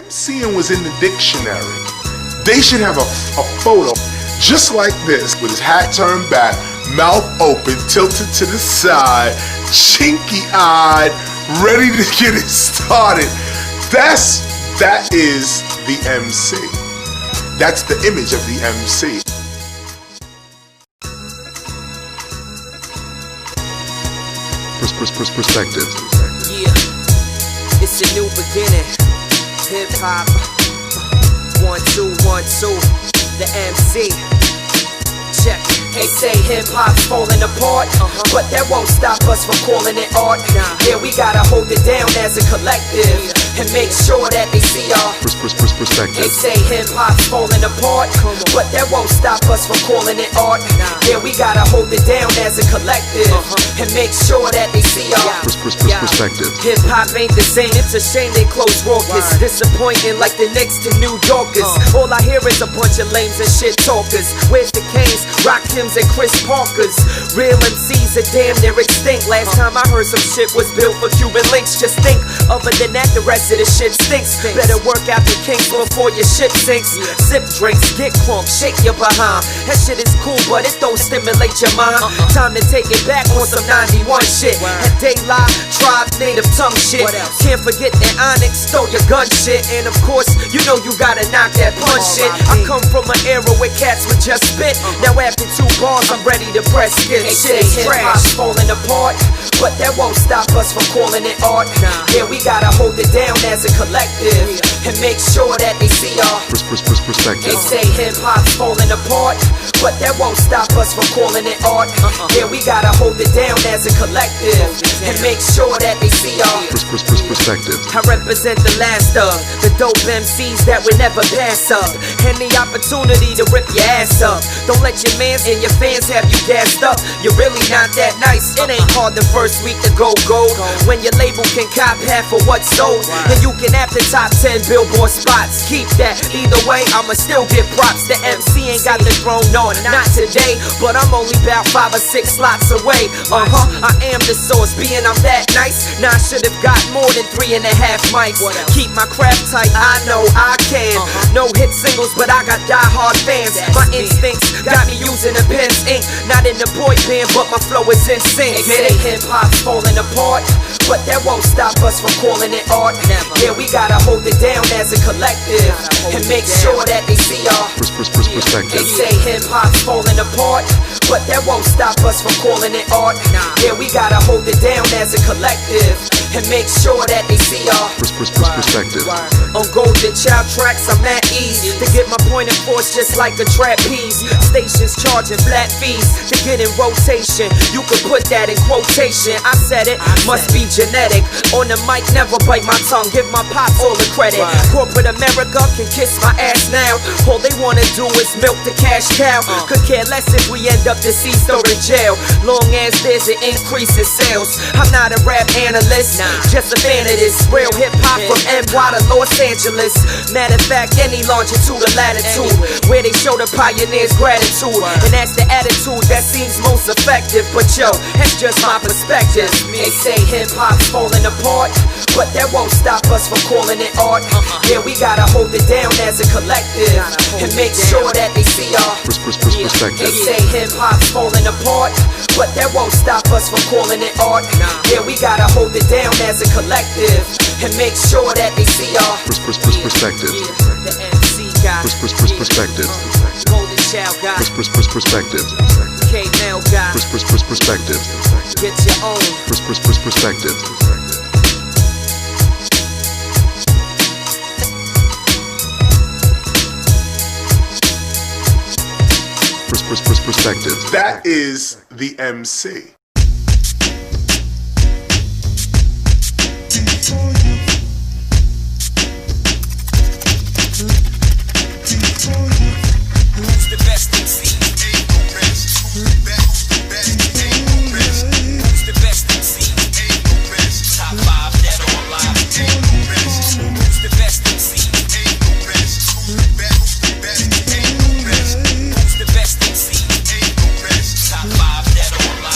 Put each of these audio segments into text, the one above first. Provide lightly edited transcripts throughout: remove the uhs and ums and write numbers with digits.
MCing was in the dictionary, they should have a photo just like this, with his hat turned back, mouth open, tilted to the side, chinky-eyed, ready to get it started. That is the MC. That's the image of the MC. Perspective. Yeah, it's a new beginning. Hip hop. 1, 2, 1, 2. The MC. Check. They say hip hop's falling apart, but that won't stop us from calling it art. Yeah, we gotta hold it down as a collective and make sure that they see our perspective. They say hip hop's falling apart, but that won't stop us from calling it art. Yeah, we gotta hold it down as a collective and make sure that they see our perspective. Hip hop ain't the same. It's a shame they close raucous, disappointing like the Knicks to New Yorkers. All I hear is a bunch of lames and shit talkers. Where's the Canes, Rakims, and Chris Parkers? Real MCs are damn near extinct. Last time I heard some shit was built for Cuban links. Just think, other than that, the rest of the shit stinks. Better work out the kinks before your ship sinks. Sip drinks, get crunk, shake your behind. That shit is cool, but it don't stimulate your mind. Time to take it back on some 91 shit. That daylight, tribe, native tongue shit. Can't forget that Onyx, throw your gun shit. And of course, you know you gotta knock that punch shit. I come from an era where cats would just spit. Now after 2 bars, I'm ready to press skit. Shit is trash, falling apart, but that won't stop us from calling it art. Yeah, we gotta hold it down as a collective and make sure that they see our perspective. They say hip hop's falling apart, but that won't stop us from calling it art. Yeah, we gotta hold it down as a collective and make sure that they see our perspective. I represent the last of the dope MCs that would never pass up. Any opportunity to rip your ass up. Don't let your mans and your fans have you gassed up. You're really not that nice. It ain't hard the first week to go gold, when your label can cop half of what's sold, and you can have the top 10 Billboard spots. Keep that. Either way, I'ma still get props. The MC ain't got the throne on, not today, but I'm only about 5 or 6 slots away. I am the source, being I'm that nice. Now I should've got more than 3.5 mics. Keep my craft tight, I know I can. No hit singles, but I got die-hard fans. My instincts got me using a pen's ink. Not in the boy band, but my flow is in sync. They say hip-hop's falling apart, but that won't stop us from calling it art. Yeah, we gotta hold it down as a collective and make sure that they see our perspective. They say hip-hop's falling apart, but that won't stop us from calling it art. Yeah, we gotta hold it down as a collective and make sure that they see our perspective. On Golden Child tracks, I'm at ease to get my point in force just like a trapeze. Stations charging flat fees to get in rotation. You could put that in quotation. I said it, must be genetic. On the mic, never bite my tongue. Give my pops all the credit. Corporate America can kiss my ass now. All they wanna do is milk the cash cow. Could care less if we end up deceased or in jail, long as there's an increase in sales. I'm not a rap analyst, just a fan of this real hip-hop from NY to Los Angeles. Matter of fact, any longitude or latitude where they show the pioneers gratitude, and that's the attitude that seems most effective. But yo, that's just my perspective. They say hip-hop's falling apart, but that won't stop us from calling it art. Yeah, we gotta hold it down as a collective and make sure that they see our perspective. They say hip-hop's falling apart, but that won't stop us from calling it art. Yeah, we gotta hold it down as a collective and make sure that they see our perspective. The MC guy, perspective. Golden Child guy, perspective. K-Mail guy, perspective. get your own perspective. Perspective. That is the MC. Who's the best MC? Who's the best MC? Top 5 dead or alive. Who's the best MC? Who's the best MC? Top 5 dead or alive.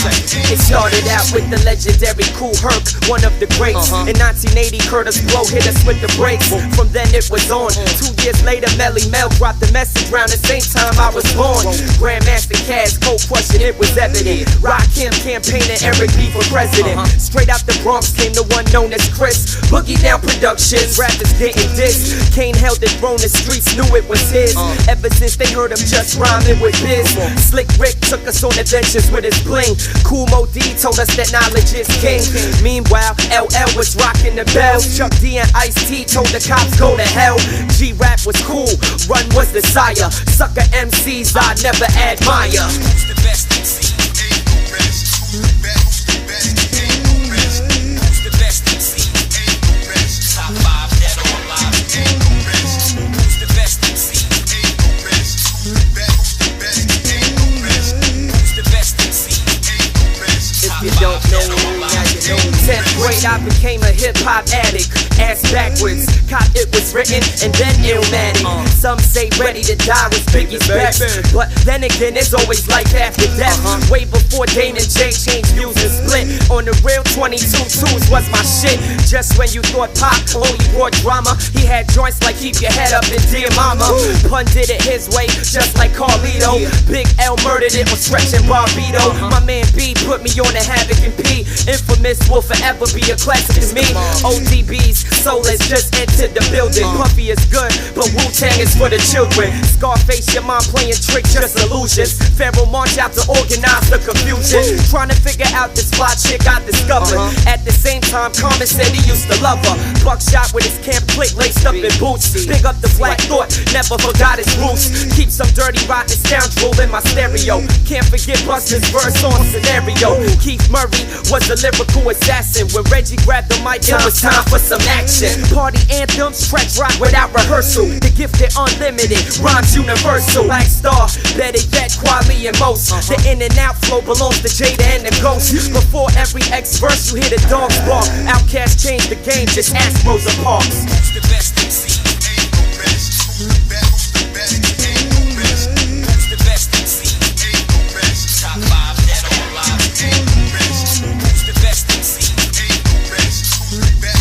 with the legendary Kool Herc, one of the greats. In 1980, Curtis Blow hit us with the brakes. From then it was on. 2 years later, Melly Mel dropped the message round the same time I was born. Grandmaster Cass, cold question, it was evident. Rakim campaigning Eric B for president. Straight out the Bronx came the one known as Chris. Boogie Down Productions, rappers getting dissed. Kane held the throne, the streets knew it was his. Ever since they heard him just rhyming with biz. Slick Rick took us on adventures with his bling. Cool Mo D told us that knowledge is king. Meanwhile, LL was rocking the bell. Chuck D and Ice-T told the cops go to hell. G-Rap was cool, Run was the sire. Sucker MCs I never admire. Who's the best MC? Ain't no rest. Who's the best? Who's the best? Ain't no rest. Who's the best MC? Ain't no rest. Top 5 dead or alive. Ain't no rest. Who's the best MC? Ain't no rest. Who's the best? Who's the best? Ain't no rest. Who's the best MC? Ain't no rest. If you don't know, now you know. 10th grade I became a hip-hop addict. Ass backwards, cop it was written and then Illmatic. Some say Ready to Die was Biggie's best, but then again it's always life after death. Way before Damon J changed views and split. On the real 22 twos was my shit. Just when you thought Pop only brought drama, he had joints like Keep Your Head Up and Dear Mama. Pun did it his way, just like Carlito. Big L murdered it on Stretch and Barbito. My man B put me on the Havoc and P. Infamous will forever be a classic to me. ODB's Soul has just entered the building. Puffy is good, but Wu-Tang is for the children. Scarface, your mom playing tricks, just illusions. Pharaoh march out to organize the confusion. Trying to figure out this fly chick I discovered. At the same time, Carmen said he used to love her. Buckshot with his camp click laced up in boots. Big up the Black Thought, never forgot his roots. Keep some dirty rotten scoundrel in my stereo. Can't forget Buster's verse on Scenario. Keith Murray was a lyrical assassin. When Reggie grabbed the mic, it was time for some action. Party anthems, tracks rock without rehearsal. The gifted unlimited, rhymes universal. Black Star, better yet, Kweli and Most. The in and out flow belongs to Jada and the Ghost. Before every X verse, you hear the dogs bark. Outkast changed the game, just ask Rosa Parks. Who's the best MC? Ain't no rest. Who's the best? Who's the best? Ain't no rest. Who's the best MC? Ain't no rest. Top 5 dead or alive. Ain't no rest. Who's the best MC? Ain't no rest. Who's the best?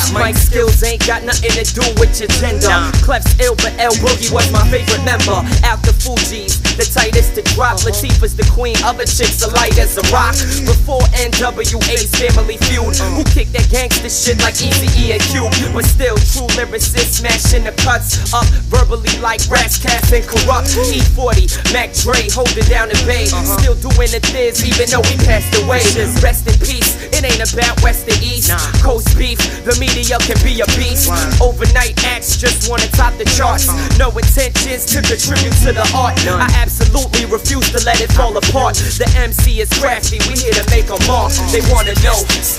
Mike skills ain't got nothing to do with your gender. Clef's ill, but L Boogie was my favorite member. After Fuji's, the tightest to drop. Latifah's the queen, other chicks are light as a rock. Before NWA's Family Feud, who kicked that gangster shit like Eazy-E and Cube. But still, true lyricists smashing the cuts up verbally like Rats, Cats, and Corrupt. E40, Mac Dre, holding down the bay. Still doing the thiz, even though he passed away. Rest in peace, it ain't about West or East. Coast beef, the media can be a beast. Overnight acts just wanna top the charts. No intentions to contribute to the art. I absolutely refuse to let it fall apart. The MC is crafty, we here to make a mark. They wanna know. Who's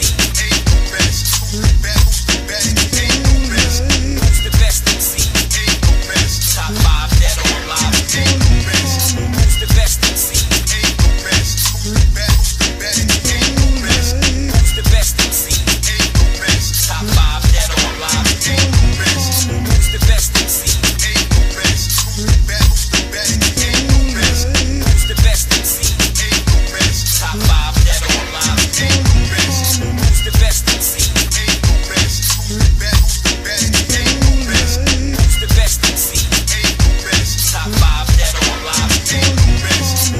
the best MC? Ain't no rest. Top 5 dead or alive. Ain't no rest. Who's the best MC? Ain't no rest. Who's the best? Who's the best? Ain't no rest. Who's the best MC? Ain't no rest. Top 5 dead or alive. Ain't no rest. Who's the best MC? Ain't no rest. Who's the best? Who's the best? Ain't no rest. Who's the best MC? Ain't no rest. Top 5 dead or alive. Ain't no rest. Who's the best MC? Ain't no rest. Who's the best? Who's the best? Ain't no rest. Who's the best MC? Ain't no rest. Top 5 dead or alive. Ain't no rest.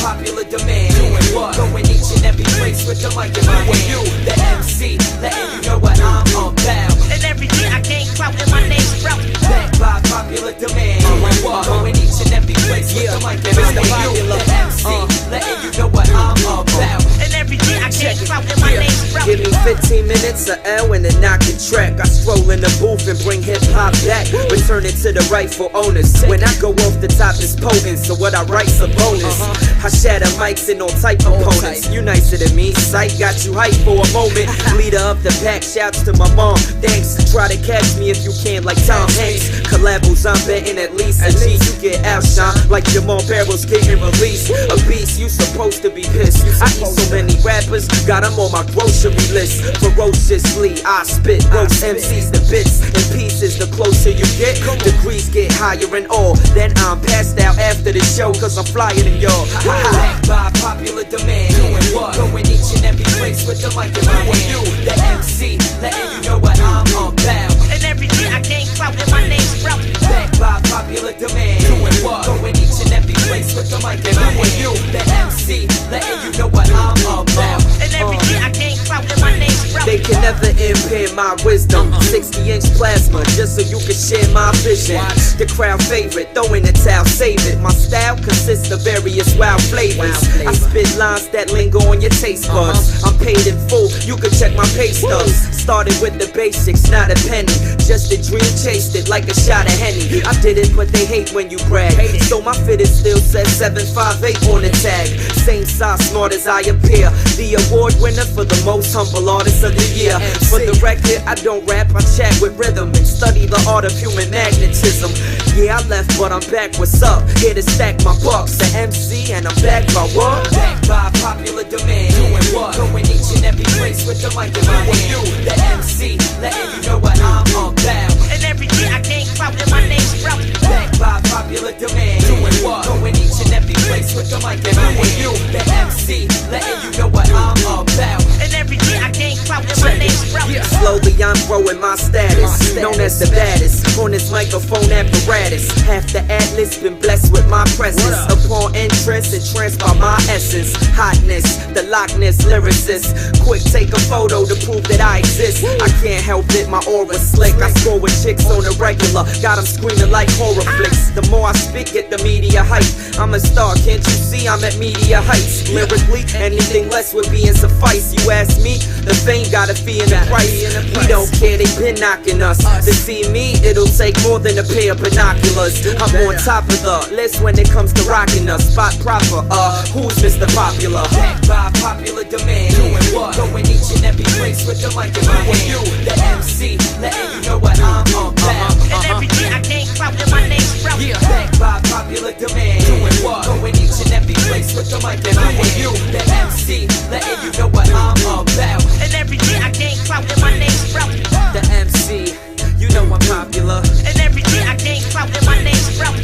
Popular demand, doing what? Going each and every place with the mic in my hand. You, the MC, letting you know what I'm about. And every day I gain clout and my name's Sprout. Backed by popular demand, doing what? Going each and every place with the mic in my hand. You, the MC, letting you know what I'm about. And every day I gain clout and my name's Sprout. Give me 15 minutes of L and a knockin' track. I stroll in the booth and bring hip-hop back, return it to the rightful owners. When I go off the top, it's potent, so what I write's a bonus. I shatter mics and all type components. You nicer than me, sight got you hyped for a moment. Leader of the pack, shouts to my mom. Thanks, try to catch me if you can, like Tom Hanks. Collabos, I'm betting at least a G. You get outshine like Jamal Barrels getting released. A beast, you supposed to be pissed. I eat so many rappers, got them on my grocery list. Ferociously, I spit, roast Emcees the bits and pieces. The closer you get, degrees get higher and all. Then I'm passed out after the show, cause I'm flyer than y'all. Backed by popular demand, doing what? Going each and every place with the mic in my hand. The MC, letting you know what I'm about. And everything I gain clout and my name's Sprout. Backed by popular demand, doing what? Going each and every place with the mic in my hand. The MC, letting you know what I'm about. And everything I gain clout and my name's Sprout. They can never impair my wisdom. 60-inch plasma, just so you can share my vision. The crowd favorite, throw in the towel, save it. My style consists of various wild flavors. I spit lines that linger on your taste buds. I'm paid in full, you can check my pay stubs. Started with the basics, not a penny. Just a dream, chased it like a shot of Henny. I did it, but they hate when you brag. So my fitted still says 758 on the tag. Same size, smart as I appear. The award winner for the most humble artist of the year. For the record, I don't rap, I chat with rhythm and study the art of human magnetism. Yeah, I left, but I'm back, what's up? Here to stack my bucks, the MC, and I'm back by what? Backed by popular demand, doing what? Going each and every place with the mic in my hand. The MC, letting you know what I'm about. And everything I gain clout and my name's Sprout. Backed by popular demand, doing what? Going each and every place with the mic in my hand. The MC, letting you know what I'm about. And everything I gain clout and my name's Sprout. Slowly I'm growing my status, known as the baddest on this microphone apparatus. Half the atlas been blessed with my presence. Upon entrance, entranced by my essence. Hotness, the Loch Ness lyricist. Quick take a photo to prove that I exist. I can't help it, my aura slick. I score with chicks on the regular, got them screaming like horror flicks. The more I speak, get the media hype. I'm a star, can't you see I'm at media heights? Lyrically, anything less would be in suffice. You ask me, the fame got a fee in the price. We don't care, they been knocking us. To see me, it'll take more than a pair of binoculars. I'm on top of the list when it comes to rocking us. Spot proper, who's Mr. Popular? Backed by popular demand, doing what? Going each and every place with the mic in my hand. The MC, letting you know what I'm about. And everything I gain clout and my name's Sprout. Backed by popular demand, doing what? Going each and every place with the mic in my hand. The MC, letting you know what I'm about. And everything I gain clout and my name's Sprout. The MC, you know I'm popular. And everything I gain clout and my name's Sprout.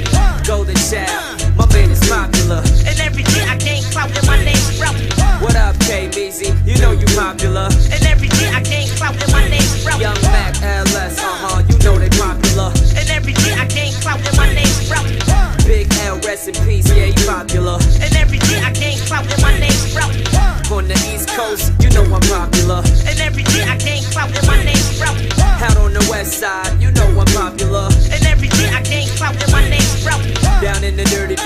Golden Child, my man is popular. And everything I gain clout and my name's Sprout. What up, K-Meezy? You know you popular. And everything I gain clout and my name's Sprout. Young Mac, LS, you know they popular. And everything I gain clout and my name's Sprout. Big L, rest in peace, yeah, he popular. And everything I gain clout and my name's Sprout. On the East Coast, you know I'm popular. And everything I gain clout and my name's Sprout. Out on the West Side, you know I'm popular. And everything I gain clout and my name's Sprout. Down in the dirty,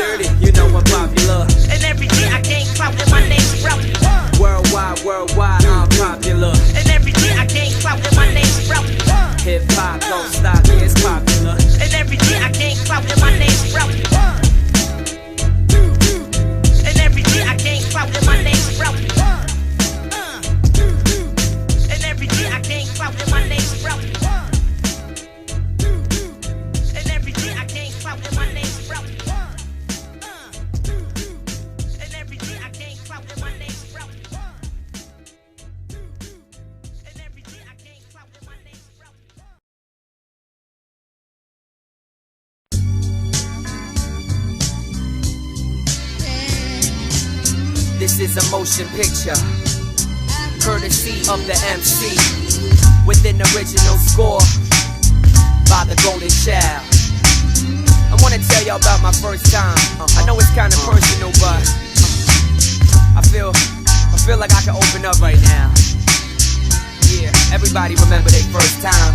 you know I'm popular. And everything I gain clout and my name's Sprout. Worldwide, I'm popular. And everything I gain clout and my name's Sprout. Hip hop don't stop, yeah, it's popular. And everything I gain clout and my name's Sprout. And everything I gain clout and my name's Sprout. And everything I gain clout and my name's Sprout. And everything I gain clout and my name's Sprout. And everything I gain clout and my name's Sprout. And everything I gain clout and my name's Sprout. This is a motion picture, courtesy of the MC, with an original score by the Golden Child. I wanna tell y'all about my first time. I know it's kinda personal, but I feel like I can open up right now. Yeah, everybody remember their first time.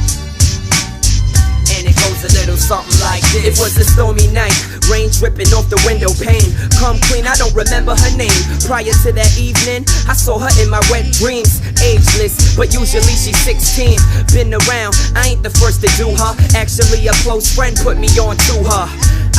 And it goes goes a little something like this. It was a stormy night, rain dripping off the window pane. Come queen, I don't remember her name. Prior to that evening, I saw her in my wet dreams. Ageless, but usually she's 16. Been around, I ain't the first to do her. Actually, a close friend put me on to her.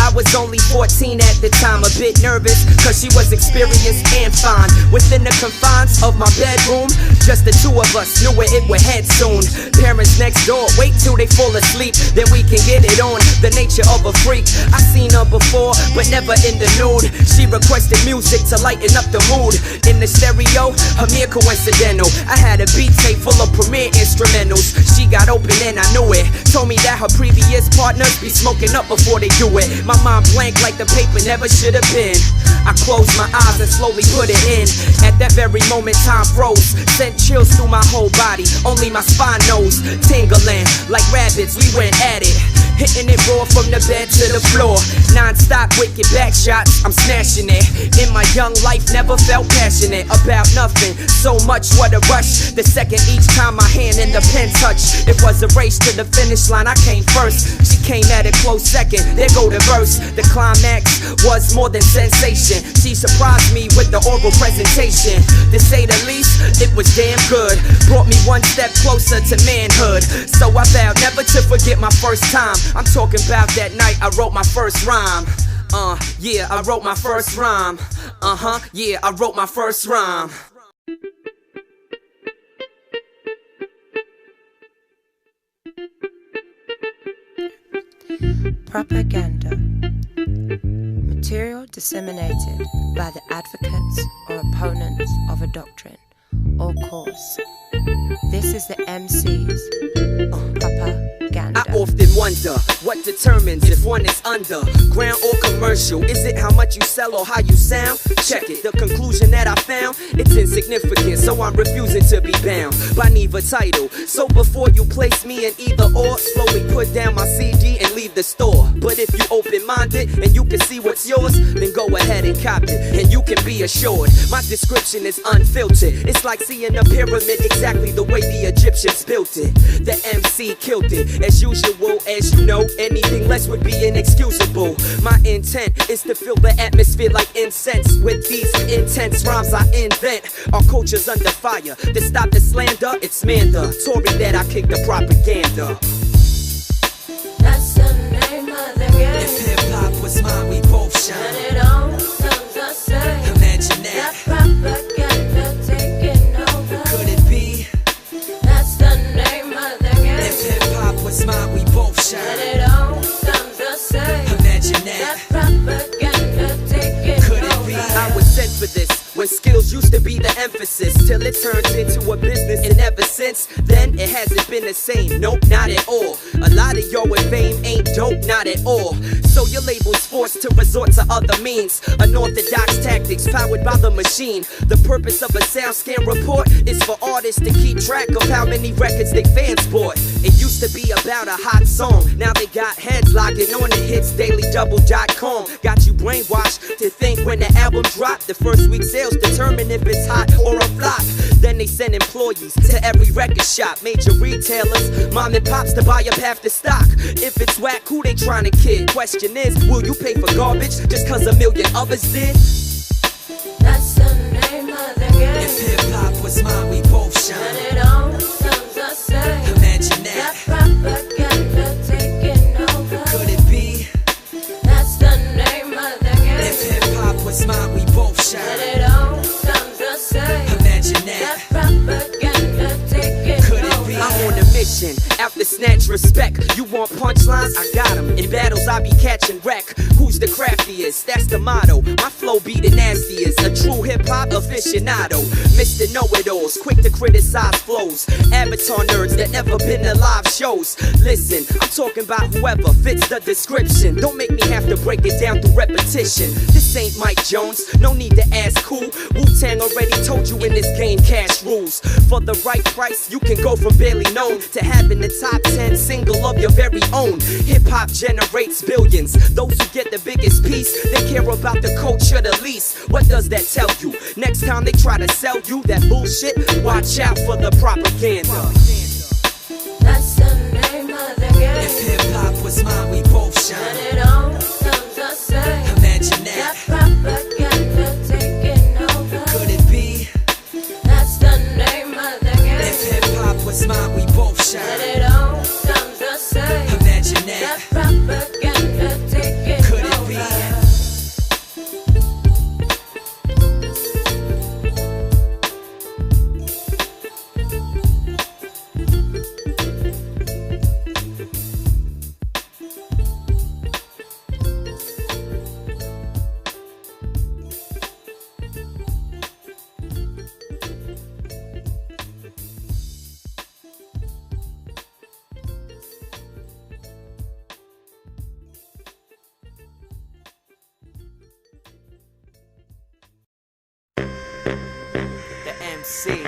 I was only 14 at the time, a bit nervous, cause she was experienced and fine. Within the confines of my bedroom, just the two of us knew where it would head soon. Parents next door, wait till they fall asleep, then we can get it on. The nature of a freak, I seen her before, but never in the nude. She requested music to lighten up the mood. In the stereo, a mere coincidental. I had a beat tape full of premier instrumentals. She got open and I knew it. Told me that her previous partners be smoking up before they do it. My mind blank like the paper never should have been. I closed my eyes and slowly put it in. At that very moment time froze, sent chills through my whole body. Only my spine knows, tingling like rabbits we went at it. Hitting it raw from the bed to the floor. Non-stop wicked back shots, I'm smashing it. In my young life never felt passionate about nothing. So much, what a rush. The second each time my hand in the pen touched. It was a race to the finish line, I came first. She came at a close second, there go the verse. The climax was more than sensation. She surprised me with the oral presentation. To say the least, it was damn good. Brought me one step closer to manhood. So I vowed never to forget my first time. I'm talking about that night I wrote my first rhyme. Yeah, I wrote my first rhyme. Yeah, I wrote my first rhyme. Propaganda. Material disseminated by the advocates or opponents of a doctrine or cause. This is the Emcees. Propaganda. I often wonder what determines if one is underground or commercial. Is it how much you sell or how you sound? Check it. The conclusion that I found, it's insignificant, so I'm refusing to be bound by neither title. So before you place me in either or, slowly put down my CD and leave the store. But if you open-minded and you can see what's yours, then go ahead and cop it, and you can be assured my description is unfiltered. It's like seeing a pyramid exactly the way the Egyptians built it. The MC killed it. As usual, as you know, anything less would be inexcusable. My intent is to fill the atmosphere like incense with these intense rhymes I invent. Our culture's under fire. To stop the slander, it's mandatory that I kick the propaganda. That's the name of the game. If hip-hop was mine, we both shine. And it all sounds the same. Imagine that. Propaganda taking over. Could it be? That's the name of the game. If hip-hop was mine, we both shine. And it all sounds the same. Imagine that. Propaganda taking Could over. it be? I was sent for this. When skills used to be the emphasis, till it turns into a business, and ever since then it hasn't been the same. Nope, not at all. A lot of y'all with fame ain't dope, not at all. So your label's forced to resort to other means, unorthodox tactics powered by the machine. The purpose of a sound scan report is for artists to keep track of how many records they fans bought. It used to be about a hot song, now they got heads logging on the hitsdailydouble.com. Got you brainwashed to think when the album dropped, the first week sales determine if it's hot or a flop. Then they send employees to every record shop, major retailers, mom and pops to buy up half the stock. If it's whack, who they trying to kid? Question is, will you pay for garbage just cause a million others did? That's the name of the game. If hip-hop was mine, we both shine. And it all sounds the same. Imagine that. Propaganda taking over. Could it be? That's the name of the game. If hip-hop was mine, we both shine. And it all sounds the same. Imagine that. Propaganda taking Could it over. be? I'm on a mission, out to snatch respect. You want punchlines? I got them. In battles, I be catching wreck. Who's the craftiest? That's the motto. My flow be the nastiest. A true hip-hop aficionado. Mr. Know-it-alls, quick to criticize flows. Avatar nerds that never been to live shows. Listen, I'm talking about whoever fits the description. Don't make me have to break it down through repetition. This ain't Mike Jones, no need to ask who. Wu-Tang already told you in this game cash rules. For the right price, you can go from barely known to having the top 10 single of your very own. Hip-hop generates billions. Those who get the biggest piece, they care about the culture the least. What does that tell you? Next time they try to sell you that bullshit, watch out for the propaganda. That's the name of the game. If hip-hop was what's mine, we both shine. And it all comes the same. Imagine that. Propaganda taking over. Could it be? That's the name of the game. If hip-hop was mine, we both And shine. it all comes the same. Imagine that. Propaganda taking Could it over. be? The MC,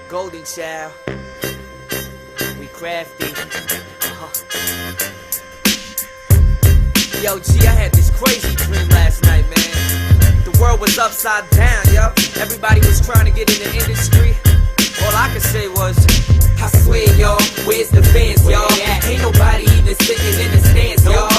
Golden Child, we crafty. Yo, G, I had this crazy dream last night, man. The world was upside down, yo. Everybody was trying to get in the industry. All I could say was, I swear, y'all, where's the fans, y'all? Ain't nobody even sitting in the stands, y'all.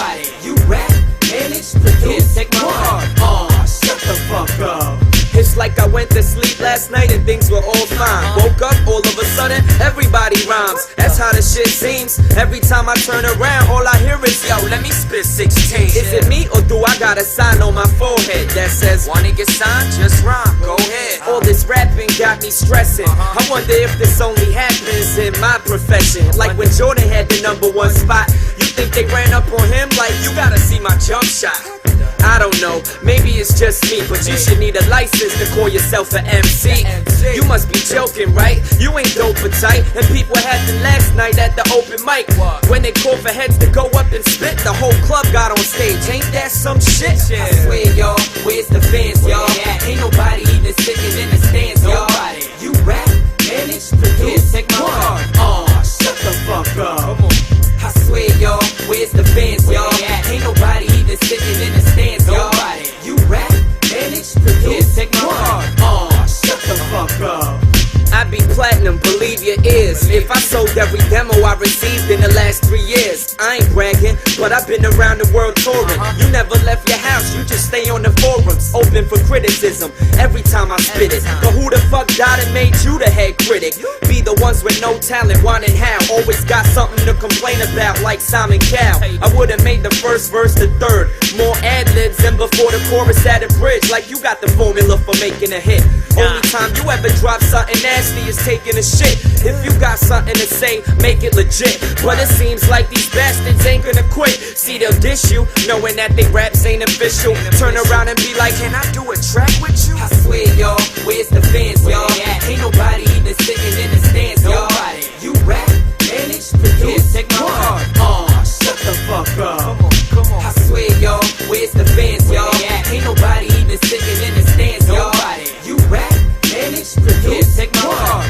You rap, manage, produce, take my heart. Shut the fuck up. It's like I went to sleep last night and things were all fine. Woke up, all of a sudden, everybody rhymes. That's how the shit seems. Every time I turn around, all I hear is, yo, let me spit 16. Is it me or do I got a sign on my forehead that says, wanna get signed? Just rhyme, go ahead. All this rapping got me stressing. I wonder if this only happens in my profession. Like when Jordan had the #1 spot, you think they ran up on him? Like, you gotta see my jump shot. I don't know, maybe it's just me, but you should need a license to call yourself an MC. You must be joking, right? You ain't dope or tight. And people had them last night at the open mic. When they call for heads to go up and spit, the whole club got on stage. Ain't that some shit? I swear, y'all, where's the fans, y'all? Ain't nobody even sitting in the stands, y'all. You rap, manage, produce, take my heart. Shut the fuck up. I swear, y'all, where's the fans, y'all? Ain't nobody even sitting in the stands, y'all. You rap, manage, produce, take my heart. Shut the fuck up. I be platinum, believe your ears. If I sold every demo I received in the last 3 years, I ain't bragging, but I've been around the world touring. You never left your house, you just stay on the forums, open for criticism every time I spit it. But who the fuck died and made you the head critic? Be the ones with no talent, wanting how, always got something to complain about, like Simon Cowell. I would've made the first verse the third, more ad-libs than before the chorus at a bridge. Like you got the formula for making a hit. Only time you ever drop something nasty is taking a shit. If you got something to say, make it legit. But it seems like these bastards ain't gonna quit. See, they'll dish you, knowing that they raps ain't official. Turn around and be like, can I do a track with you? I swear, y'all, where's the fans, y'all? Ain't nobody even sitting in the stands, y'all. You rap, manage, produce, take my heart. Shut the fuck up. Come on. I swear, y'all, where's the fans, y'all? Ain't nobody even sitting in the stands, y'all. You rap, manage, produce, take my heart.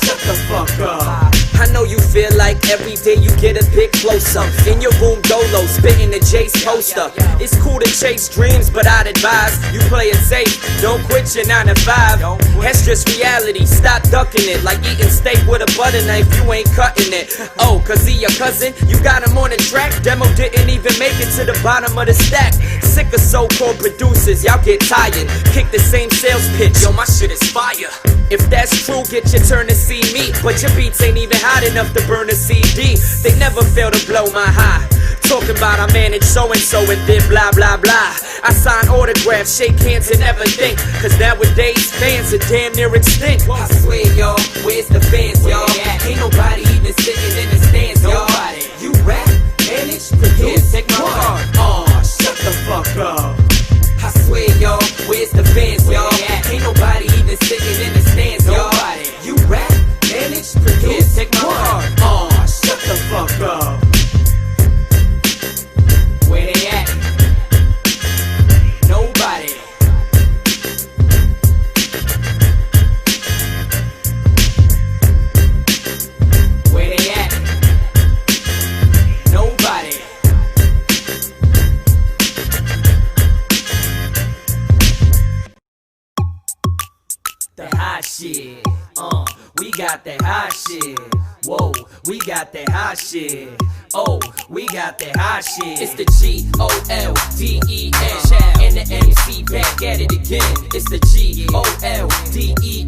Shut the fuck up. I know you feel like every day you get a bit closer. In your room dolo, spitting the Jace poster. It's cool to chase dreams, but I'd advise you play it safe. Don't quit your 9 to 5. That's just reality, stop ducking it. Like eating steak with a butter knife, you ain't cutting it. Oh, cause he your cousin, you got him on the track. Demo didn't even make it to the bottom of the stack. Sick of so-called producers, y'all get tired. Kick the same sales pitch, yo, my shit is fire. If that's true, get your turn to see me. But your beats ain't even hot enough to burn a CD. They never fail to blow my high. Talking about I manage so-and-so and did blah blah blah. I sign autographs, shake hands and never think. Cause nowadays fans are damn near extinct. I swear, y'all, where's the fans, y'all? Ain't nobody even sitting in the stands, y'all. You rap, manage, produce, take my heart. Shut the fuck up. I swear, y'all, where's the fans, y'all? Ain't nobody even sitting in the stands, y'all. You rap, manage, produce, take my heart. Shut the fuck up. Where they at? Nobody. Where they at? Nobody. That hot shit, we got that hot shit. Whoa, we got that hot shit. G.O.L.D.E.N. We got that hot shit. It's the G.O.L.D.E.N. And the MC back at it again. It's the G.O.L.D.E.N.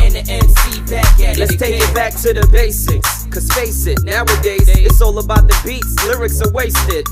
And the MC back at it again. Let's take it back to the basics. Cause face it, nowadays it's all about the beats. Lyrics are wasted.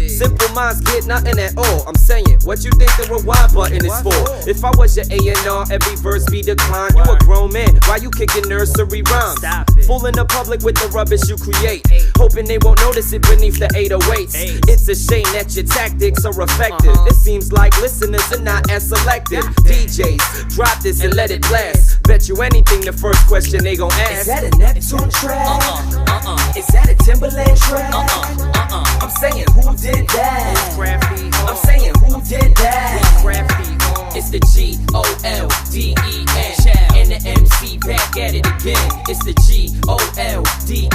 Simple minds get nothing at all. I'm saying, what you think the rewind button is for? If I was your A&R, every verse be declined. You a grown man, why you kicking nursery rhymes? Fooling the public with the rubbish you create, hoping they won't notice it beneath the 808s. It's a shame that your tactics are effective. It seems like listeners are not as selective. DJs, drop this and let it blast. Bet you anything the first question they gon' ask: is that a Neptune track? Is that a Timberland track? I'm saying, who did that? I'm saying, who did that? It's the G.O.L.D.E.N. And the MC back at it again. It's the G.O.L.D.E.N.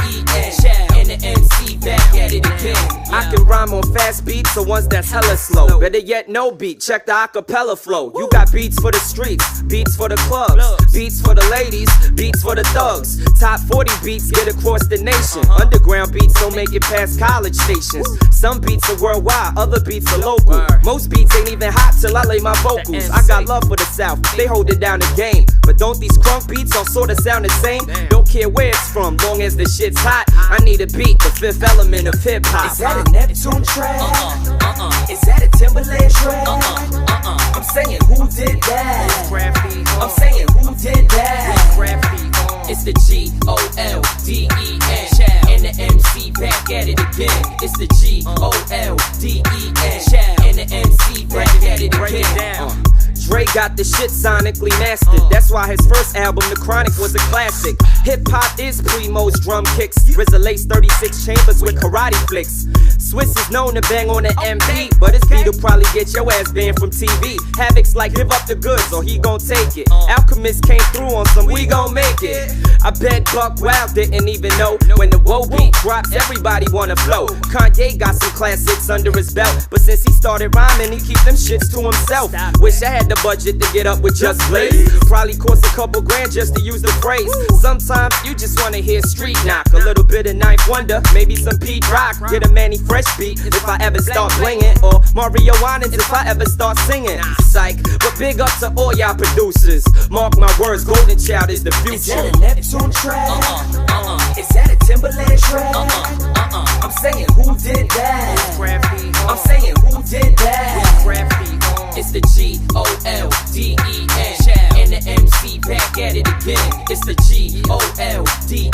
And the MC back at it again. I can rhyme on fast beats or ones that's hella slow. Better yet, no beat, check the acapella flow. You got beats for the streets, beats for the clubs, beats for the ladies, beats for the thugs. Top 40 beats get across the nation. Underground beats don't make it past college stations. Some beats are worldwide, other beats are local. Most beats ain't even hot till I lay my vocals. I got love for the South, they hold it down the game. But don't these crunk beats all sorta sound the same? Don't care where it's from, long as the shit's hot. I need a beat, the fifth element of hip hop. Is that a Neptune track? Is that a Timberland track? I'm saying, who did that? I'm saying, who did that? It's the G.O.L.D.E.N. And the MC back at it again. It's the G.O.L.D.E.N. And the MC back at it again. Dre got the shit sonically mastered. That's why his first album, The Chronic, was a classic. Hip-hop is Primo's drum kicks. RZA lace 36 chambers with karate flicks. Swiss is known to bang on the MP, but his beat will probably get your ass banned from TV. Havoc's like, give up the goods or he gon' take it. Alchemist came through on some, we gon' make it. I bet Buck Wild didn't even know when the woe beat drops, everybody wanna flow. Kanye got some classics under his belt, but since he started rhyming, he keep them shits to himself. Wish I had the budget to get up with Just Blaze. Probably cost a couple grand just to use the phrase. Sometimes you just wanna hear street knock, a little bit of Ninth Wonder, maybe some Pete Rock. Get a Manny Fresh beat if I ever start blinging, or Mario Winans if I ever start singing. Psych, but big up to all y'all producers. Mark my words, Golden Child is the future. Is that a Neptune track? Is that a Timberland track? I'm saying, who did that? I'm saying, who did that? It's the G.O.L.D.E.N. And the MC back at it again. It's the G.O.L.D.E.N.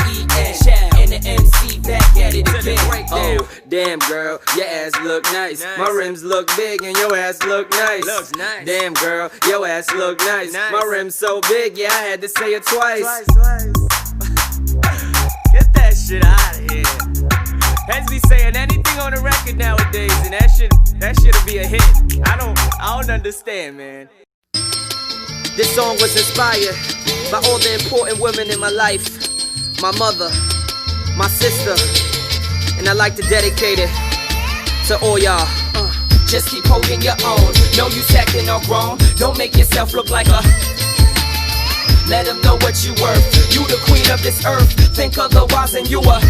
And the MC back at it again. Oh, damn girl, your ass look nice. My rims look big and your ass look nice. Damn girl, your ass look nice. My rims so big, yeah, I had to say it twice. Get that shit out of here. Heads be saying anything on the record nowadays, and that shit'll be a hit. I don't understand, man. This song was inspired by all the important women in my life. My mother, my sister, and I like to dedicate it to all y'all. Just keep holding your own. No use acting all grown. Don't make yourself look like a... Let them know what you worth. You the queen of this earth. Think otherwise and you are...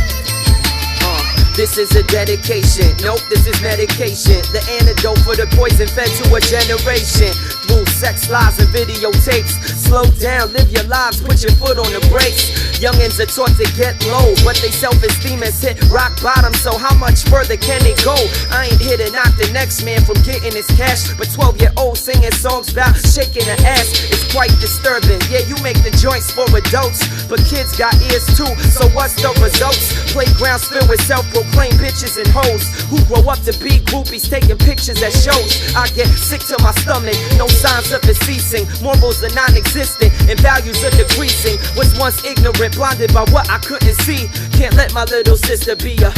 This is a dedication, nope, this is medication. The antidote for the poison fed to a generation. Through sex, lies, and videotapes. Slow down, live your lives, put your foot on the brakes. Youngins are taught to get low, but they self-esteem has hit rock bottom. So how much further can they go? I ain't here to knock the next man from getting his cash, but 12-year-olds singing songs about shaking her ass. It's quite disturbing. Yeah, you make the joints for adults, but kids got ears too, so what's the results? Playgrounds filled with self-proclaimed bitches and hoes who grow up to be groupies taking pictures at shows. I get sick to my stomach, no signs of it ceasing. Morals are non-existent and values are decreasing. Was once ignorant, blinded by what I couldn't see. Can't let my little sister be a...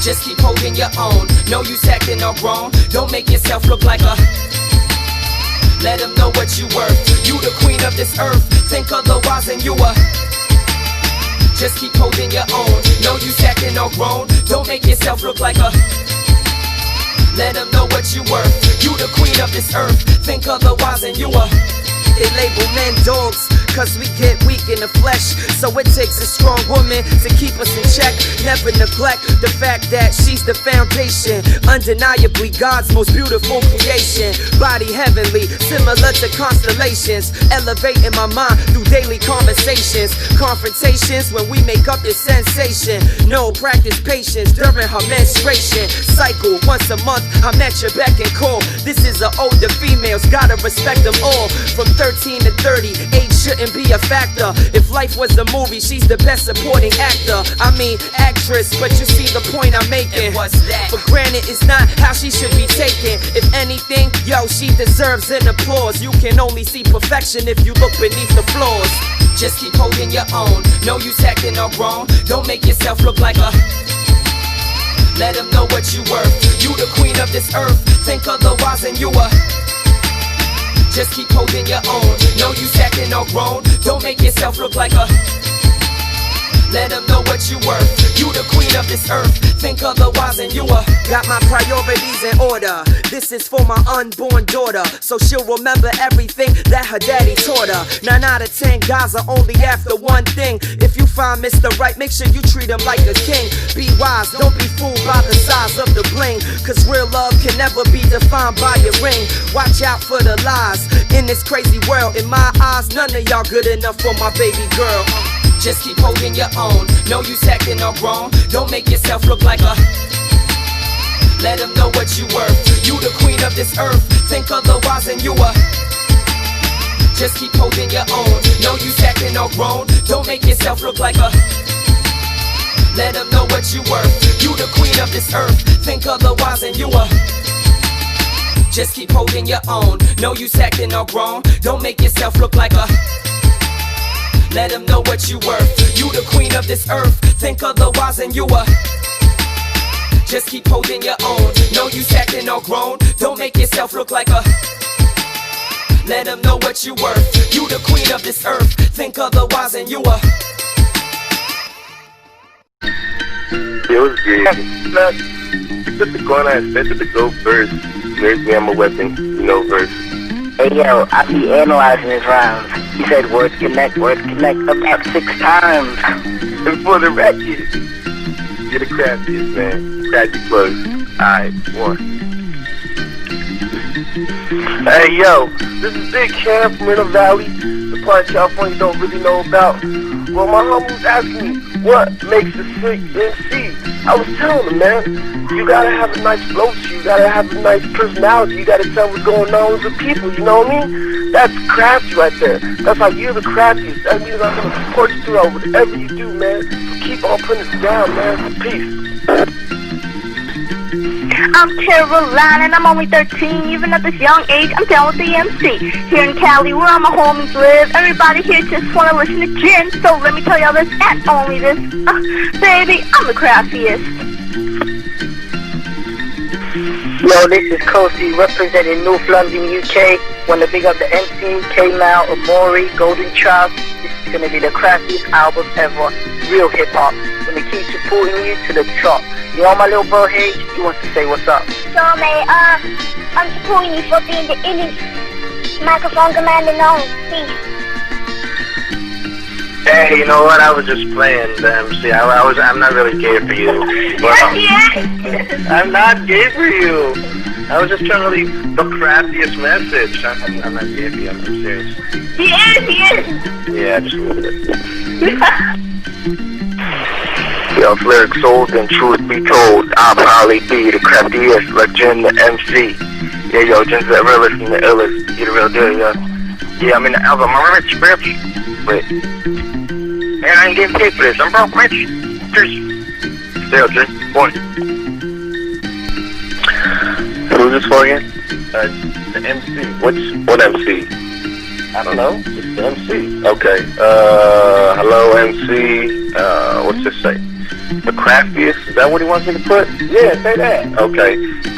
Just keep holding your own. No use acting all grown. Don't make yourself look like a... Let them know what you worth. You the queen of this earth. Think otherwise and you are... Just keep holding your own. No use acting all grown. Don't make yourself look like a... Let them know what you worth. You the queen of this earth. Think otherwise and you are... They label men dogs, cause we get weak in the flesh. So it takes a strong woman to keep us in check. Never neglect the fact that she's the foundation, undeniably God's most beautiful creation. Body heavenly, similar to constellations, elevating my mind through daily conversations. Confrontations when we make up this sensation. No practice patience during her menstruation cycle. Once a month I'm at your beck and call. This is an older females, gotta respect them all. From 13 to 30, age shouldn't be a factor. If life was a movie, she's the best supporting actor. I mean actress, but you see the point I'm making. And what's that? For granted, it's not how she should be taken. If anything, yo, she deserves an applause. You can only see perfection if you look beneath the flaws. Just keep holding your own. No use acting all wrong. Don't make yourself look like a. Let them know what you worth. You the queen of this earth. Think otherwise and you are. Just keep holding your own. No use acting all grown. Don't make yourself look like a. Let them know what you worth. You the queen of this earth. Think otherwise and you are. Got my priorities in order. This is for my unborn daughter, so she'll remember everything that her daddy taught her. 9 out of 10 guys are only after one thing. If you find Mr. Right, make sure you treat him like a king. Be wise, don't be fooled by the size of the bling, cause real love can never be defined by your ring. Watch out for the lies in this crazy world. In my eyes, none of y'all good enough for my baby girl. Just keep holding your own. No use acting all wrong. Don't make yourself look like a. Let them know what you worth. You the queen of this earth. Think otherwise and you are. Just keep holding your own. No use acting all grown. Don't make yourself look like a. Let them know what you worth. You the queen of this earth. Think otherwise and you are. Just keep holding your own. No use acting all grown. Don't make yourself look like a. Let them know what you worth. You the queen of this earth. Think otherwise and you are. Just keep holding your own. No use acting all grown. Don't make yourself look like a. Let them know what you worth. You the queen of this earth. Think otherwise and you are. It was good. Look, you put the gun on, expected to go first. There's me, I'm a weapon, you know, verse. Hey yo, I be analyzing his rhymes. He said words connect about 6 times. And for the record, you're the craftiest, man. Crafty close. Alright, 1. Hey yo, this is Big Cam from Middle Valley, the part of California you don't really know about. Well, my homie was asking me, what makes a sick MC? I was telling him, man, you gotta have a nice flow to you, you gotta have a nice personality, you gotta tell what's going on with the people, you know what I mean? That's crafty right there. That's like you're the craftiest. That means I'm gonna support you throughout whatever you do, man. So keep on putting it down, man. Peace. I'm Caroline and I'm only 13. Even at this young age, I'm down with the MC. Here in Cali, where all my homies live, everybody here just wanna listen to Jin. So let me tell y'all this and only this. Baby, I'm the craftiest. Yo, this is Kosi representing North London, UK. Wanna big up the MC, K-Mal, Amori, Golden Child. This is gonna be the craftiest album ever. Real hip-hop. Gonna keep supporting you to the top. You know my little bro Hage, he wants to say what's up. So, man, I'm supporting you for being the illest microphone commander known. Peace. Hey, you know what? I was just playing the MC. I'm not really gay for you. But, I'm not gay for you. I was just trying to leave the craftiest message. I'm not gay for you. I'm serious. He is. Yeah, just a little bit. Yo, if lyrics sold, then truth be told, I'll probably be the craftiest, like Jin the MC. Yeah, yo, Jin's the realest and the illest. You the real deal, yo. Yeah, I'm in the album. I'm rich. But, man, I ain't getting paid for this. I'm broke rich. Cheers. Stay up, Jin. Boy. Who's this for again? The MC. What MC? I don't know. It's the MC. Okay. Hello, MC. What's this say? The craftiest? Is that what he wants me to put? Yeah, say that. Okay.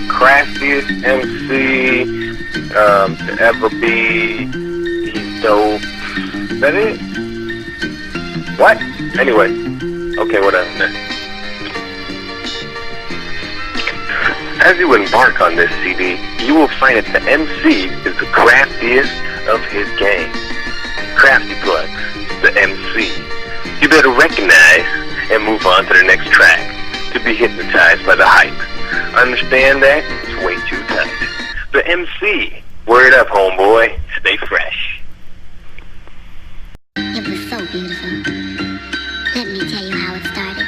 Craftiest MC to ever be. He's dope. Is that it? What? Anyway. Okay, whatever. As you embark on this CD, you will find that the MC is the craftiest of his game. Crafty Plugs, the MC. You better recognize and move on to the next track to be hypnotized by the hype. Understand that? It's way too tight. The MC. Word up, homeboy. Stay fresh. It was so beautiful. Let me tell you how it started.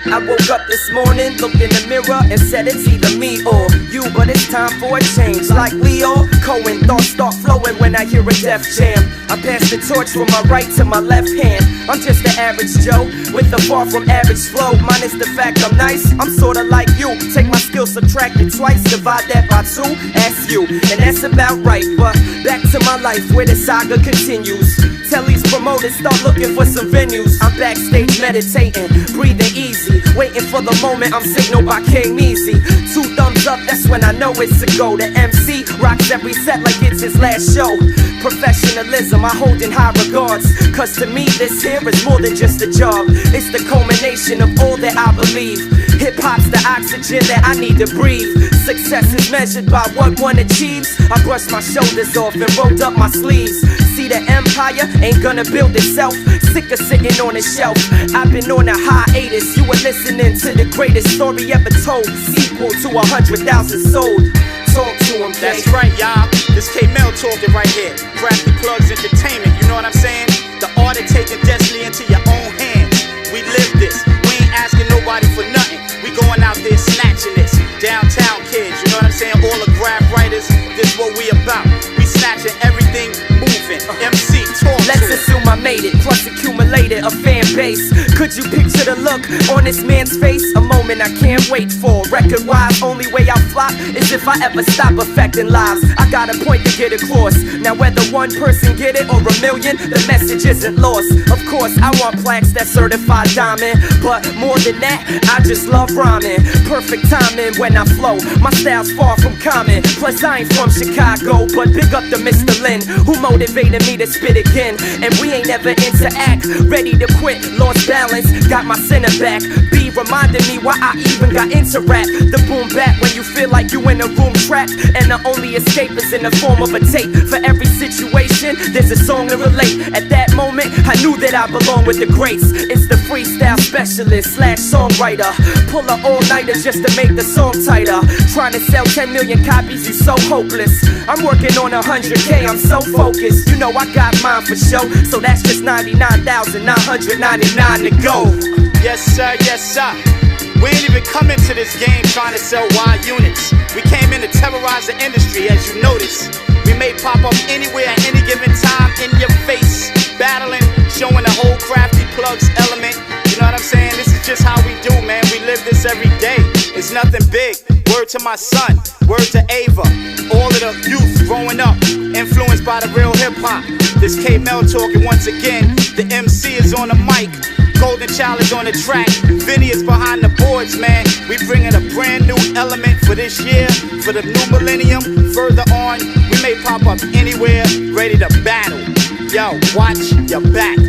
I woke up this morning, looked in the mirror and said it's either me or you, but it's time for a change. Like Leo Cohen, thoughts start flowing when I hear a Def Jam. I pass the torch from my right to my left hand. I'm just the average Joe with a far from average flow. Minus the fact I'm nice, I'm sorta like you. Take my skill, subtract it twice, divide that by 2, ask you, and that's about right. But back to my life where the saga continues. Tell these promoters start looking for some venues. I'm backstage meditating, breathing easy, waiting for the moment I'm signaled by King Easy. 2 thumbs up, that's when I know it's a go. The MC rocks every set like it's his last show. Professionalism I hold in high regards, cause to me this here is more than just a job. It's the culmination of all that I believe. Hip-hop's the oxygen that I need to breathe. Success is measured by what one achieves. I brushed my shoulders off and rolled up my sleeves. See, the empire ain't gonna build itself. Sick of sitting on a shelf. I've been on a hiatus. You were listening to the greatest story ever told. Sequel to 100,000 sold. Talk to him, that's right, y'all. This K-Mel talking right here. Crafty Plugs Entertainment, you know what I'm saying? The art of taking destiny into your own hands. We live this. We ain't asking nobody for nothing. We going out there snatching this. Downtown kids, you know what I'm saying? All the graph writers, this what we about. We snatching everything moving. MC talk. Let's assume I made it, plus accumulated a fan base. Could you picture the look on this man's face? A moment I can't wait for. Record-wise, only way I flop is if I ever stop affecting lives. I got a point to get across. Now whether one person get it or a million, the message isn't lost. Of course, I want plaques that certified diamond, but more than that, I just love rhyming. Perfect timing when I flow. My style's far from common. Plus I ain't from Chicago, but big up to Mr. Lin, who motivated me to spit again. And we ain't ever interact. Ready to quit, lost balance, got my center back. B reminded me why I even got into rap. The boom bap when you feel like you in a room trapped, and the only escape is in the form of a tape. For every situation, there's a song to relate. At that moment, I knew that I belong with the greats. It's the freestyle specialist / songwriter. Pull a all-nighter just to make the song tighter. Trying to sell 10 million copies, you so hopeless. I'm working on 100K, I'm so focused. You know I got mine for show, so that's just 99,999 to go. Yes sir, yes sir. We ain't even come into this game trying to sell wide units. We came in to terrorize the industry, as you notice. We may pop up anywhere at any given time, in your face, battling, showing the whole Crafty Plugs element. You know what I'm saying? This is just how we do, man. We live this every day. It's nothing big. Word to my son, word to Ava. All of the youth growing up, influenced by the real hip-hop. This K-Mel talking once again. The MC is on the mic. Golden Child is on the track. Vinny is behind the boards, man. We bringing a brand new element for this year, for the new millennium. Further on, we may pop up anywhere, ready to battle. Yo, watch your back.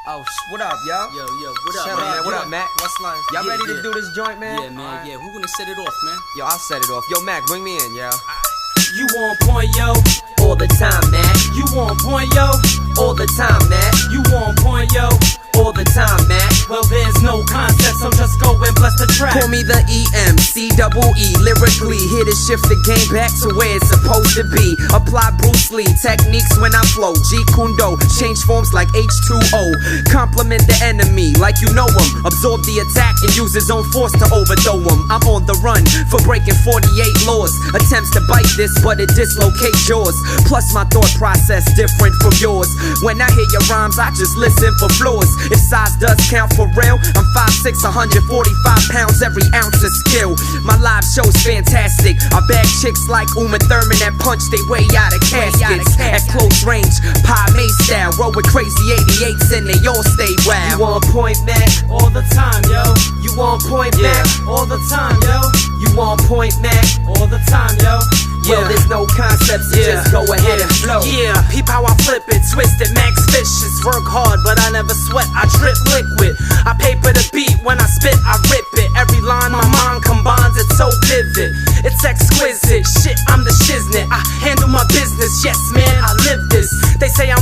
Oh, what up, y'all? Yo, what up, Shut man? up, man. What up, Mac? What's life? Y'all ready to do this joint, man? Yeah, man, yeah. Who gonna set it off, man? Yo, I'll set it off. Yo, Mac, bring me in, yo. You on point, yo, all the time, man. You on point, yo, all the time, man. You on point, yo, all the time, man. Well, there's no concept, so just go and bless the track. Call me the Emcee, lyrically here to shift the game back to where it's supposed to be. Apply Bruce Lee techniques when I flow. G.O.L.D.E.N, change forms like H2O. Compliment the enemy like you know him. Absorb the attack and use his own force to overthrow him. I'm on the run for breaking 48 laws. Attempts to bite this, but it dislocates yours. Plus my thought process different from yours. When I hear your rhymes, I just listen for flaws. If size does count for real, I'm 5'6", 145 pounds, every ounce of skill. My live show's fantastic. I bag chicks like Uma Thurman that punch they way out of caskets. At close range, Pie May style, roll with crazy 88s and they all stay wild. You on point, man, all the time, yo. You on point, man, all the time, yo. You on point, man, all the time, yo. Well, there's no concepts, so just go ahead and flow. Yeah, peep how I flip it, twist it, max vicious. Work hard, but I never sweat, I drip liquid. I paper the beat, when I spit, I rip it. Every line my mind combines, it's so vivid. It's exquisite, shit, I'm the shiznit. I handle my business, yes man, I live this. They say I'm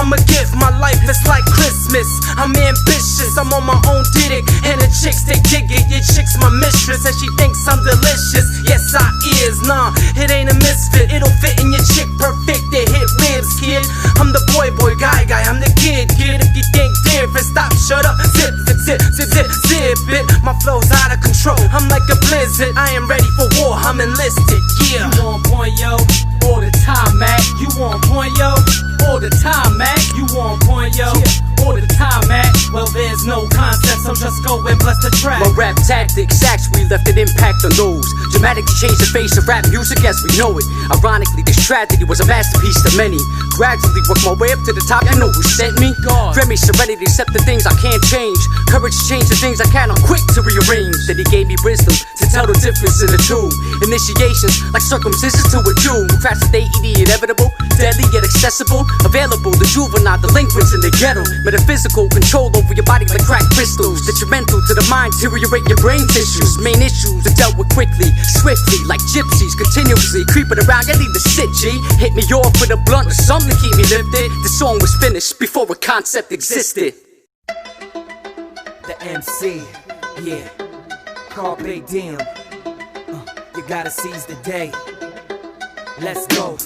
I'ma give my life, it's like Christmas. I'm ambitious, I'm on my own dick, and the chicks they dig it. Your chick's my mistress, and she thinks I'm delicious. Yes, I is, nah, it ain't a misfit. It'll fit in your chick perfect, it hit ribs, kid. I'm the boy, guy, I'm the kid. If you think different, stop, shut up, zip it. My flow's out of control, I'm like a blizzard. I am ready for war, I'm enlisted, yeah. You on point, yo, all the time, Mac. You on point, yo, all the time, Mac. You on point, yo, all the time, Mac. Well, there's no concept, so just go and bless the track. My rap tactics actually left an impact on those. Dramatically changed the face of rap music as we know it. Ironically, this tragedy was a masterpiece to many. Gradually worked my way up to the top, you know who sent me? God. Grant me serenity, accept the things I can't change. Courage to change the things I can, I'm quick to rearrange. Then he gave me wisdom to tell the difference in the two. Initiations like circumcisions to a Jew. Procrastinate, the inevitable, deadly yet accessible. Available, the juvenile, delinquents in the ghetto. Metaphysical control over your body like crack crystals. Detrimental to the mind, deteriorate your brain tissues. Main issues are dealt with quickly, swiftly, like gypsies, continuously creeping around. You need to sit, G. Hit me off with a blunt or something to keep me lifted. The song was finished before a concept existed. The MC, yeah. Carpe Diem. You gotta seize the day. Let's go.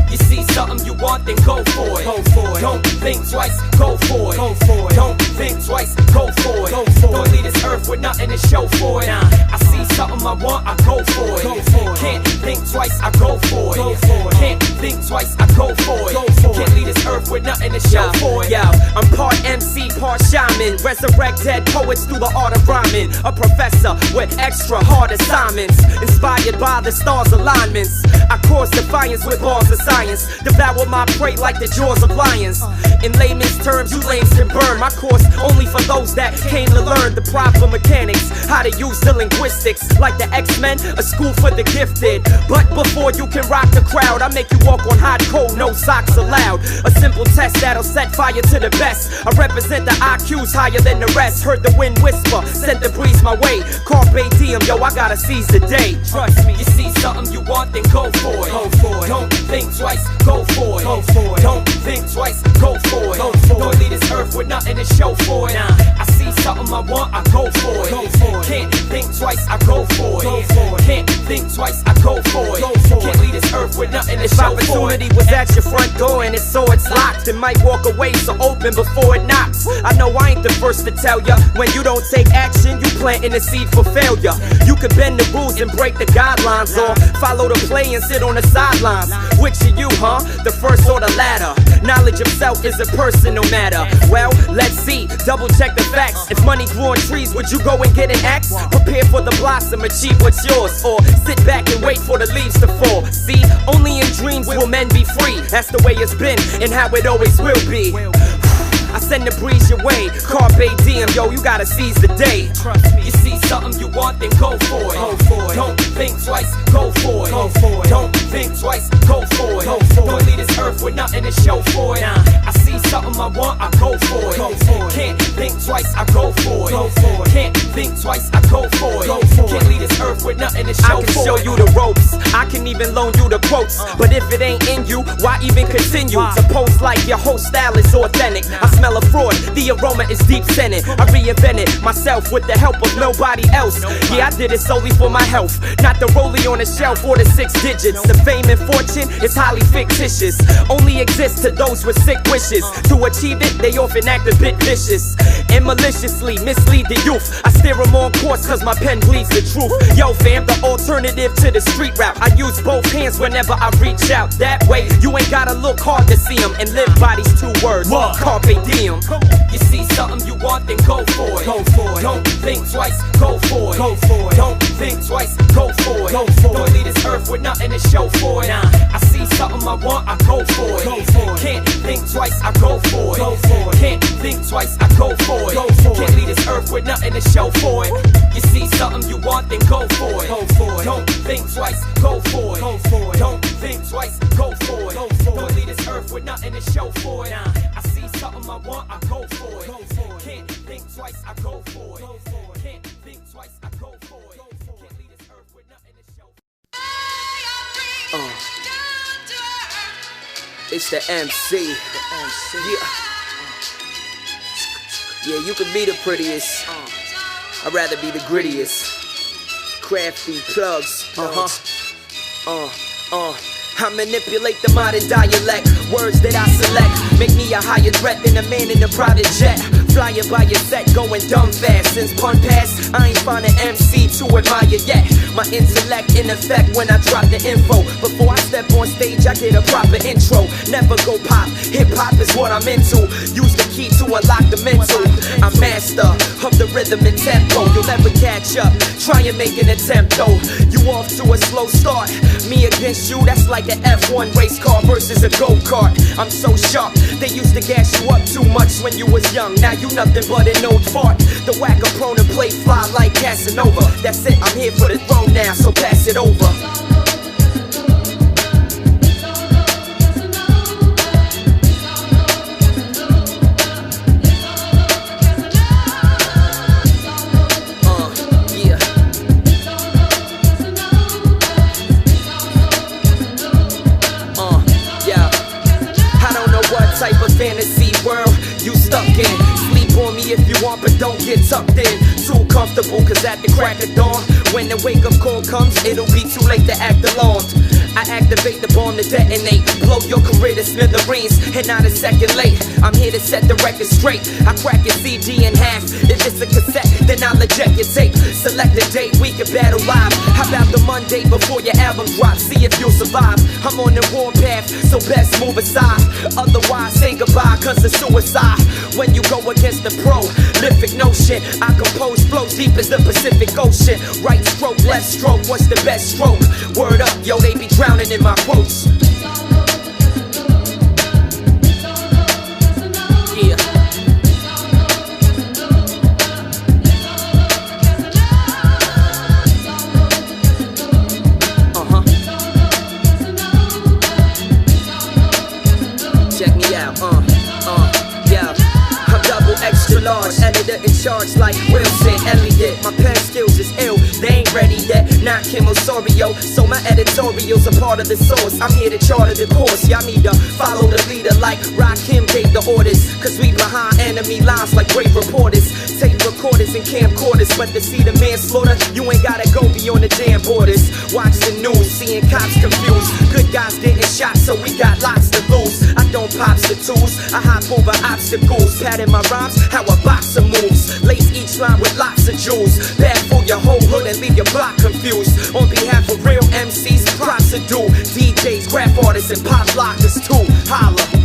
You see something you want, then go for it. Go for it. Don't think twice, go for it. Go for it. Don't think twice, go for it. Go for Don't it. leave this earth with nothing to show for it. Nah. I see something I want, I go for it. Go for it. Can't think twice, I go for it. Go for it. Can't think twice, I go for it. Go for Can't it. leave this earth with nothing to show for it. Yo, I'm part MC, part shaman. Resurrect dead poets through the art of rhyming. A professor with extra hard assignments. Inspired by the stars' alignments. I cause defiance with bars of science. Devour my prey like the jaws of lions. In layman's terms, you lames can burn. My course only for those that came to learn the proper mechanics. How to use the linguistics. Like the X-Men, a school for the gifted. But before you can rock the crowd, I make you walk on hot cold, no socks allowed. A simple test that'll set fire to the best. I represent the IQs higher than the rest. Heard the wind whisper, sent the breeze my way. Carpe Diem, yo, I gotta seize the day. Trust me. You see something you want, then go for it. Go for it. Don't think twice, go for it. Go for it. Don't think twice, go for it. Go for Don't it. leave this earth with nothing to show for it. Nah. I see something I want, I go for it. Go for it. Can't think twice, I go for it. Go for it. Can't think twice, I go for it. Go for Can't it. leave this earth with nothing to If show for it. opportunity was at your front door and it's so it's locked, it might walk away, so open before it knocks. I know I ain't the first to tell ya, when you don't take action, you planting a seed for failure. You could bend the rules and break the guidelines, or follow the play and sit on the sidelines. Which are you, huh? The first or the latter? Knowledge of self is a personal matter. Well, let's see, double check the facts. If money grew on trees, would you go and get an axe? Prepare for the blossom, achieve what's yours, or sit back and wait for the leaves to fall. See, only in dreams will men be free. That's the way it's been and how it always will be. I send the breeze your way. Carpe Diem, yo, you gotta seize the day. Trust me. You see something you want, then go for it. Go for it. Don't think twice, go for it. Go for it. Don't think twice, go for it. Go for Don't it. leave this earth with nothing to show for it. Nah. I see something I want, I go for it. Go for it. Can't think twice, I go for it. Go for it. Can't think twice, I go for it. Go for it. Can't leave this earth with nothing to show I can for show it. you the ropes, I can even loan you the quotes. But if it ain't in you, why even continue to post like your whole style is authentic? I smell a fraud, the aroma is deep scented. I reinvented myself with the help of nobody else. Yeah, I did it solely for my health, not the rollie on the shelf or the 6 digits. The fame and fortune is highly fictitious, only exists to those with sick wishes. To achieve it, they often act a bit vicious and maliciously mislead the youth. I steer them on course cause my pen bleeds the truth. Yo fam, the alternative to the street rap. I use both hands whenever I reach out. That way, you ain't gotta look hard to see them and live by these 2 words. Carpe Diem. You see something you want, then go for it. Go for it. Don't think twice, go for it. Go for it. Don't think twice, go for it. Go for it. Don't leave this earth with nothing to show for it. Nah. I see something I want, I go for it. Go for it. Can't think twice, I go for it. Go for it. Can't think twice, I go for it. Go for it. Can't leave this earth with nothing to show for it. You see something you want, then go for it. Go for it. Don't think twice, go for it. Go for it. Don't think twice, go for it. Go for it. Don't leave this earth with nothing to show for it. Nah. I see something I want, I go for it. Go for it. Can't think twice, I go for it. Go for it. Can't think twice, I go for it. Can't leave this earth with nothing to show for it. It's the MC. Yeah, you can be the prettiest. I'd rather be the grittiest. Crafty plugs. I manipulate the modern dialect. Words that I select make me a higher threat than a man in a private jet. Flying by your set, going dumb fast. Since pun pass, I ain't found an MC to admire yet. My intellect in effect when I drop the info. Before I step on stage, I get a proper intro. Never go pop, hip-hop is what I'm into. Use the key to unlock the mental. I'm master of the rhythm and tempo. You'll never catch up, try and make an attempt though. You off to a slow start, me against you, that's like an F1 race car versus a go-kart. I'm so sharp, they used to gas you up too much when you was young. Now you nothing but an old fart. The whacker prone to play fly like Casanova. That's it, I'm here for the throne now, so pass it over. Type of fantasy world you stuck in. Sleep on me if you want, but don't get tucked in. Too comfortable, cause at the crack of dawn, when the wake up call comes, it'll be too late to act alone. I activate the bomb to detonate, blow your career to smithereens, and not a second late. I'm here to set the record straight. I crack your CD in half. If it's a cassette, then I'll eject your tape. Select a date, we can battle live. How about the Monday before your album drops? See if you'll survive. I'm on the warpath, so best move aside. Otherwise, say goodbye, cause it's suicide. When you go against the prolific notion, I compose flows deep as the Pacific Ocean. Right stroke, left stroke, what's the best stroke? Word up, yo, they be drowning in my quotes. Yeah. Check me out, yeah. I'm double extra large, editor in charge like Wilson Elliott. My pen skills is ill, they ain't ready yet. Not Kim Osorio, so my editorials are part of the source. I'm here to charter the course. Y'all need to follow the leader like Rakim gave the orders. Cause we behind enemy lines like great reporters. Tape recorders and camcorders, but to see the manslaughter, you ain't gotta go beyond the damn borders. Watch the news, seeing cops confused. Good guys getting shot, so we got lots to lose. I don't pop the tools, I hop over obstacles. Pattern my rhymes, how a boxer moves. Lace each line with lots of jewels. Bad for your whole hood and leave your block confused. On behalf of real MCs, props to do. DJs, graph artists, and pop lockers too. Holla.